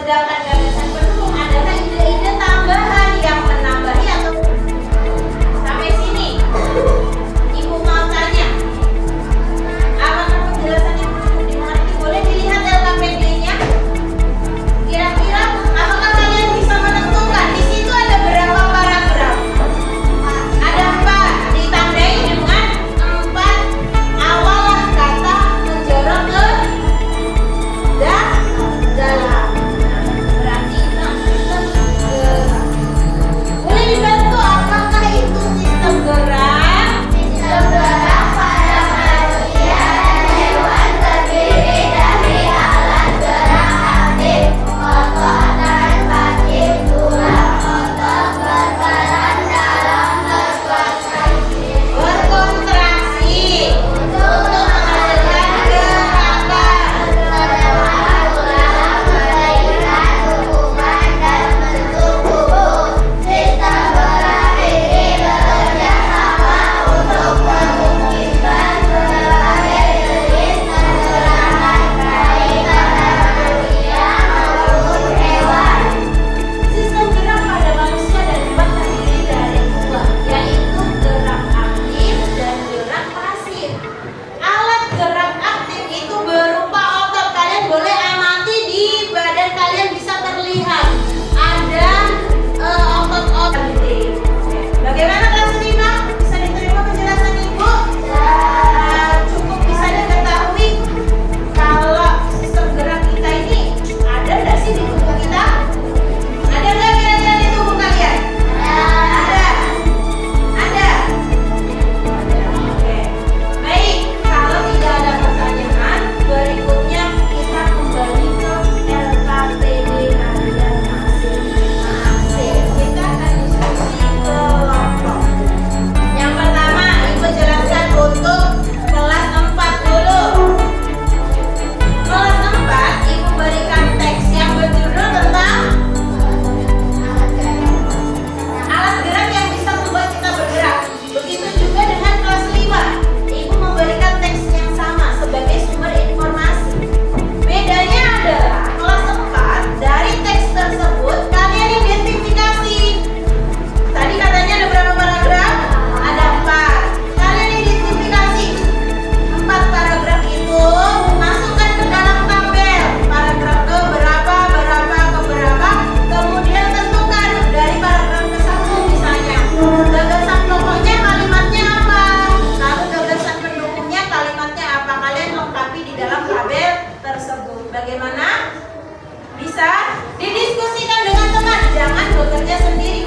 Sedangkan gagasan pendukung adalah ide-ide tambahan yang menambahi atau sampai sini. Ibu mau tanya, apakah penjelasan yang cukup dimengerti? Boleh dilihat LKPD-nya. Kira-kira apakah kalian bisa menentukan di situ ada berapa paragraf? Ada 4, ditandai dengan 4 awalan kata menjorok ke dalam. Berarti itu sistem gerak. Boleh dibantu apakah itu sistem gerak? Sistem gerak pada manusia dan hewan terdiri dari alat gerak aktif, otot dan pasif, tulang otot berperan dalam berkontraksi untuk menghasilkan gerakan. Terdapat tulang memberikan hukuman dan bentuk tubuh. Sistem gerak ini bekerja sama untuk memungkinkan berbagai jenis pergerakan baik pada manusia maupun hewan. Sistem gerak pada manusia dan hewan terdiri dari 2, yaitu gerak aktif dan gerak pasif. Alat gerak aktif itu berupa otot. Kalian boleh amati di badan kalian bisa terlihat ada otot-otot. Bagaimana kelas 5? Bisa diterima penjelasan Ibu? Cukup bisa diketahui kalau sistem gerak kita ini ada nggak sih di tubuh kita? Ada nggak kira-kira di tubuh kalian? Ada. Ada. Oke. Baik, kalau tidak ada pertanyaan, berikutnya kita kembali ke LKPD kalian masing-masing. Kita akan diskusi kelompok. Yang pertama, Ibu jelaskan untuk kelas 4 dulu. Kelas 4, Ibu berikan teks yang berjudul tentang alat gerak yang bisa membuat kita bergerak. Begitu juga dengan kelas 5. Ibu memberikan teks yang sama sebagai sumber informasi. Bedanya adalah kelas 4 dari teks tersebut kalian identifikasi. Tadi katanya ada berapa paragraf? Ada 4. Kalian identifikasi 4 paragraf itu, masukkan ke dalam tabel. Paragraf ke berapa, kemudian tentukan dari paragraf ke 1 misalnya. Gagasan pokoknya kalimatnya apa? Lalu gagasan pendukungnya kalimatnya apa? Kalian lengkapi di dalam tabel tersebut. Bagaimana? Bisa didiskusikan dengan teman, jangan bekerja sendiri.